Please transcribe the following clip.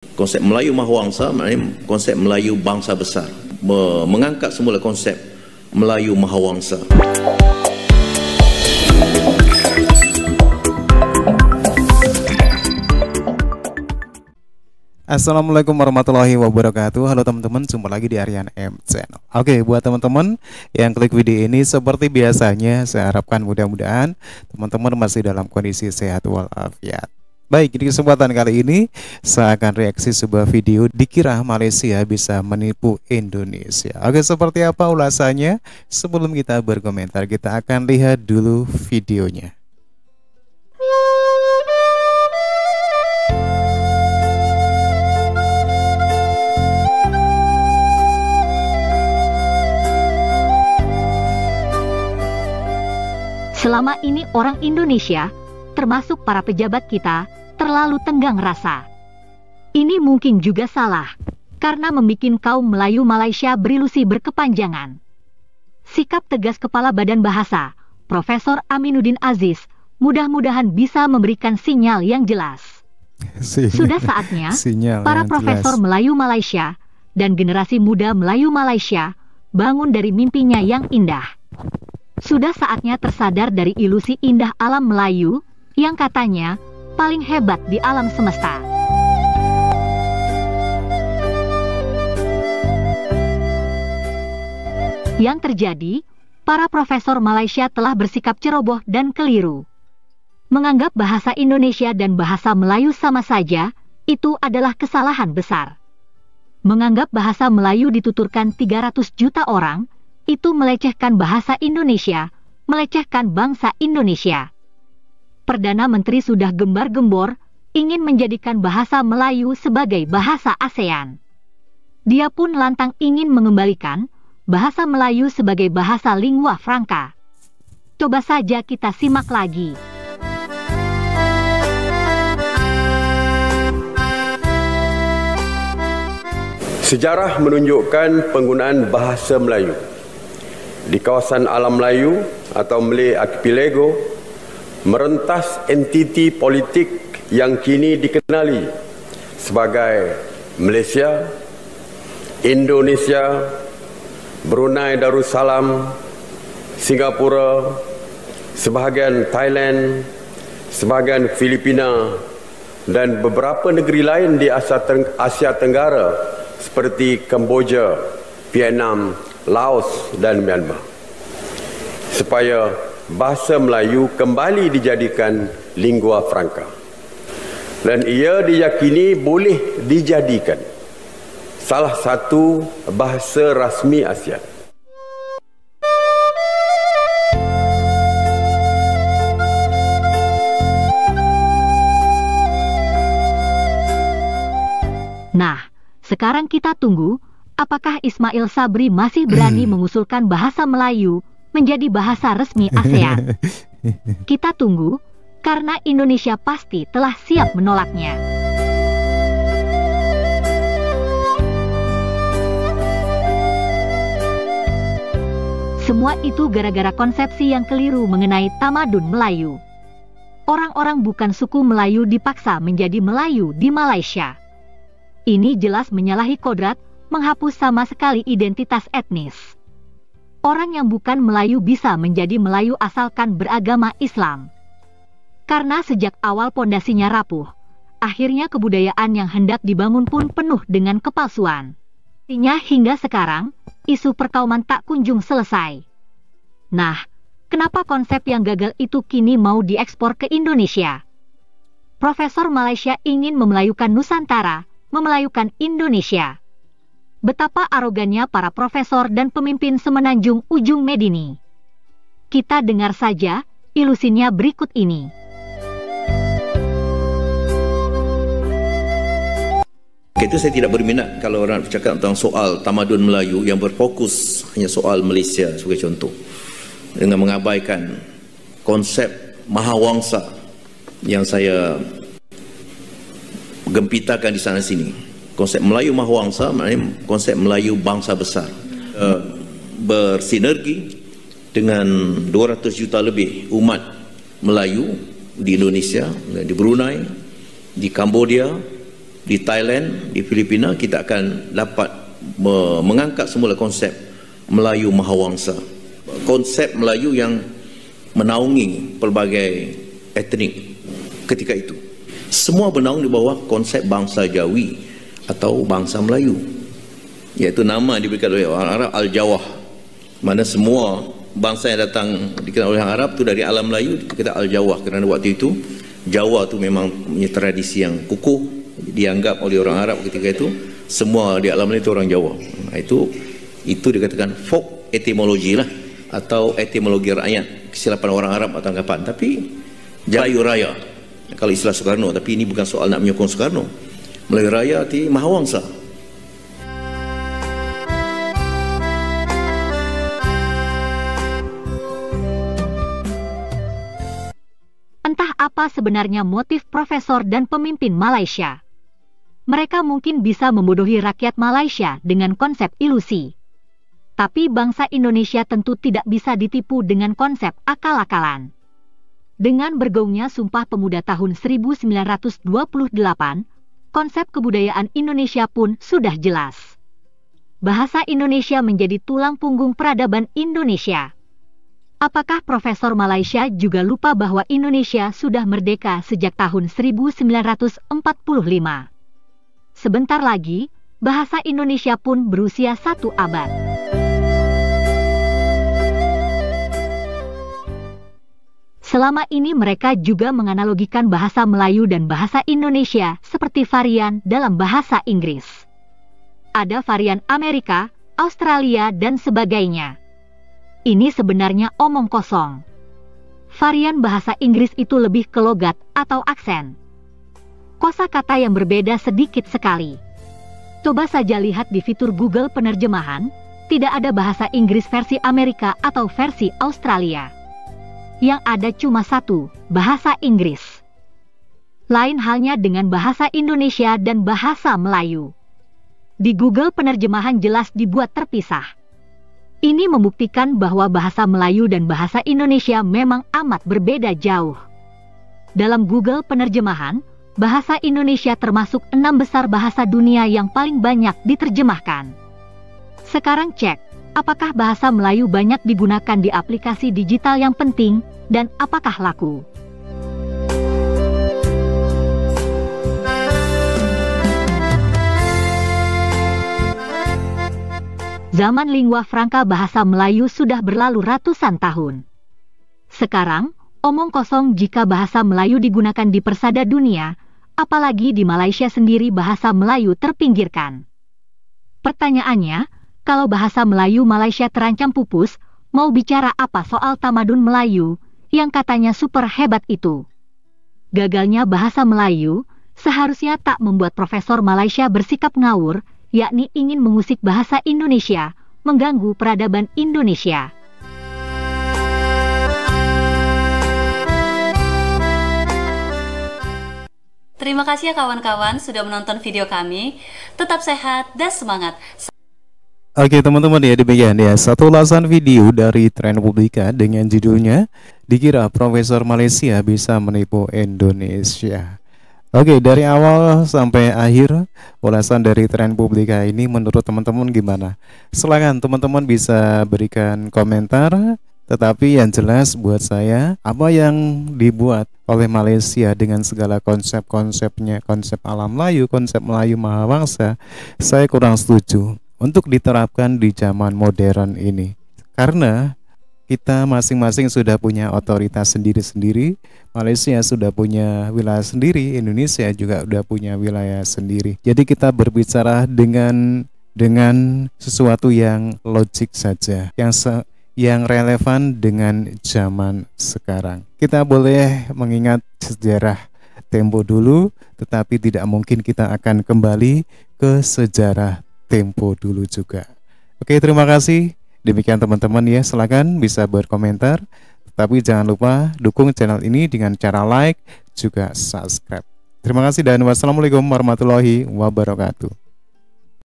Konsep Melayu Mahawangsa maknanya konsep Melayu bangsa besar, mengangkat semula konsep Melayu Mahawangsa. Assalamualaikum warahmatullahi wabarakatuh. Halo teman-teman, jumpa lagi di Aryan M Channel. Oke, buat teman-teman yang klik video ini, seperti biasanya saya harapkan mudah-mudahan teman-teman masih dalam kondisi sehat walafiat. Baik, di kesempatan kali ini saya akan reaksi sebuah video dikira Malaysia bisa menipu Indonesia. Oke, seperti apa ulasannya? Sebelum kita berkomentar, kita akan lihat dulu videonya. Selama ini orang Indonesia, termasuk para pejabat kita, terlalu tenggang rasa. Ini mungkin juga salah, karena membuat kaum Melayu Malaysia berilusi berkepanjangan. Sikap tegas Kepala Badan Bahasa, Profesor Aminuddin Aziz, mudah-mudahan bisa memberikan sinyal yang jelas. Sudah saatnya para profesor Melayu Malaysia dan generasi muda Melayu Malaysia bangun dari mimpinya yang indah. Sudah saatnya tersadar dari ilusi indah alam Melayu yang katanya paling hebat di alam semesta. Yang terjadi, para profesor Malaysia telah bersikap ceroboh dan keliru. Menganggap bahasa Indonesia dan bahasa Melayu sama saja, itu adalah kesalahan besar. Menganggap bahasa Melayu dituturkan 300 juta orang, itu melecehkan bahasa Indonesia, melecehkan bangsa Indonesia. Perdana Menteri sudah gembar-gembor ingin menjadikan bahasa Melayu sebagai bahasa ASEAN. Dia pun lantang ingin mengembalikan bahasa Melayu sebagai bahasa lingua franca. Coba saja kita simak lagi. Sejarah menunjukkan penggunaan bahasa Melayu di kawasan alam Melayu atau Malay Archipelago merentas entiti politik yang kini dikenali sebagai Malaysia, Indonesia, Brunei Darussalam, Singapura, sebahagian Thailand, sebahagian Filipina dan beberapa negeri lain di Asia Tenggara seperti Kemboja, Vietnam, Laos dan Myanmar, supaya bahasa Melayu kembali dijadikan lingua franca. Dan ia diyakini boleh dijadikan salah satu bahasa rasmi ASEAN. Nah, sekarang kita tunggu apakah Ismail Sabri masih berani mengusulkan bahasa Melayu menjadi bahasa resmi ASEAN. Kita tunggu, karena Indonesia pasti telah siap menolaknya. Semua itu gara-gara konsepsi yang keliru mengenai tamadun Melayu. Orang-orang bukan suku Melayu dipaksa menjadi Melayu di Malaysia. Ini jelas menyalahi kodrat, menghapus sama sekali identitas etnis. Orang yang bukan Melayu bisa menjadi Melayu asalkan beragama Islam. Karena sejak awal pondasinya rapuh, akhirnya kebudayaan yang hendak dibangun pun penuh dengan kepalsuan. Artinya hingga sekarang, isu perkauman tak kunjung selesai. Nah, kenapa konsep yang gagal itu kini mau diekspor ke Indonesia? Profesor Malaysia ingin memelayukan Nusantara, memelayukan Indonesia. Betapa arogannya para profesor dan pemimpin semenanjung ujung Medini. Kita dengar saja ilusinya berikut ini. Itu saya tidak berminat kalau orang bercakap tentang soal tamadun Melayu yang berfokus hanya soal Malaysia sebagai contoh, dengan mengabaikan konsep Mahawangsa yang saya gempitakan di sana sini. Konsep Melayu Mahawangsa maknanya konsep Melayu bangsa besar, bersinergi dengan 200 juta lebih umat Melayu di Indonesia, di Brunei, di Kambodia, di Thailand, di Filipina, kita akan dapat mengangkat semula konsep Melayu Mahawangsa. Konsep Melayu yang menaungi pelbagai etnik ketika itu. Semua bernaung di bawah konsep bangsa Jawi atau bangsa Melayu. Iaitu nama diberikan oleh orang Arab Al-Jawah. Mana semua bangsa yang datang dikenal oleh orang Arab itu dari alam Melayu kita Al-Jawah, kerana waktu itu Jawa tu memang punya tradisi yang kukuh, dianggap oleh orang Arab ketika itu semua di alam Melayu itu orang Jawa. Itu dikatakan folk etimologi lah, atau etimologi rakyat, kesilapan orang Arab atau anggapan. Tapi Melayu Raya kalau istilah Soekarno, tapi ini bukan soal nak menyokong Soekarno. Melayu Raya arti Mahawangsa. Entah apa sebenarnya motif profesor dan pemimpin Malaysia. Mereka mungkin bisa membodohi rakyat Malaysia dengan konsep ilusi. Tapi bangsa Indonesia tentu tidak bisa ditipu dengan konsep akal-akalan. Dengan bergaungnya Sumpah Pemuda tahun 1928, konsep kebudayaan Indonesia pun sudah jelas. Bahasa Indonesia menjadi tulang punggung peradaban Indonesia. Apakah Profesor Malaysia juga lupa bahwa Indonesia sudah merdeka sejak tahun 1945? Sebentar lagi, bahasa Indonesia pun berusia 1 abad. Selama ini mereka juga menganalogikan bahasa Melayu dan bahasa Indonesia seperti varian dalam bahasa Inggris. Ada varian Amerika, Australia, dan sebagainya. Ini sebenarnya omong kosong. Varian bahasa Inggris itu lebih ke logat atau aksen. Kosakata yang berbeda sedikit sekali. Coba saja lihat di fitur Google penerjemahan, tidak ada bahasa Inggris versi Amerika atau versi Australia. Yang ada cuma satu, bahasa Inggris. Lain halnya dengan bahasa Indonesia dan bahasa Melayu. Di Google penerjemahan jelas dibuat terpisah. Ini membuktikan bahwa bahasa Melayu dan bahasa Indonesia memang amat berbeda jauh. Dalam Google penerjemahan, bahasa Indonesia termasuk 6 besar bahasa dunia yang paling banyak diterjemahkan. Sekarang cek, apakah bahasa Melayu banyak digunakan di aplikasi digital yang penting, dan apakah laku? Zaman lingua franca bahasa Melayu sudah berlalu ratusan tahun. Sekarang, omong kosong jika bahasa Melayu digunakan di persada dunia, apalagi di Malaysia sendiri bahasa Melayu terpinggirkan. Pertanyaannya, kalau bahasa Melayu Malaysia terancam pupus, mau bicara apa soal tamadun Melayu yang katanya super hebat itu? Gagalnya bahasa Melayu seharusnya tak membuat Profesor Malaysia bersikap ngawur, yakni ingin mengusik bahasa Indonesia, mengganggu peradaban Indonesia. Terima kasih ya kawan-kawan sudah menonton video kami. Tetap sehat dan semangat. Oke teman-teman ya, demikian ya satu ulasan video dari Tren Publika dengan judulnya Dikira Profesor Malaysia Bisa Menipu Indonesia. Oke, dari awal sampai akhir ulasan dari Tren Publika ini menurut teman-teman gimana? Silakan teman-teman bisa berikan komentar. Tetapi yang jelas buat saya, apa yang dibuat oleh Malaysia dengan segala konsep-konsepnya, konsep alam Melayu, konsep Melayu Mahawangsa, saya kurang setuju untuk diterapkan di zaman modern ini. Karena kita masing-masing sudah punya otoritas sendiri-sendiri, Malaysia sudah punya wilayah sendiri, Indonesia juga sudah punya wilayah sendiri. Jadi kita berbicara dengan sesuatu yang logik saja, yang relevan dengan zaman sekarang. Kita boleh mengingat sejarah tempo dulu, tetapi tidak mungkin kita akan kembali ke sejarah tempo dulu juga. Oke, terima kasih. Demikian teman-teman ya, silakan bisa berkomentar. Tapi jangan lupa dukung channel ini dengan cara like juga subscribe. Terima kasih dan wassalamualaikum warahmatullahi wabarakatuh.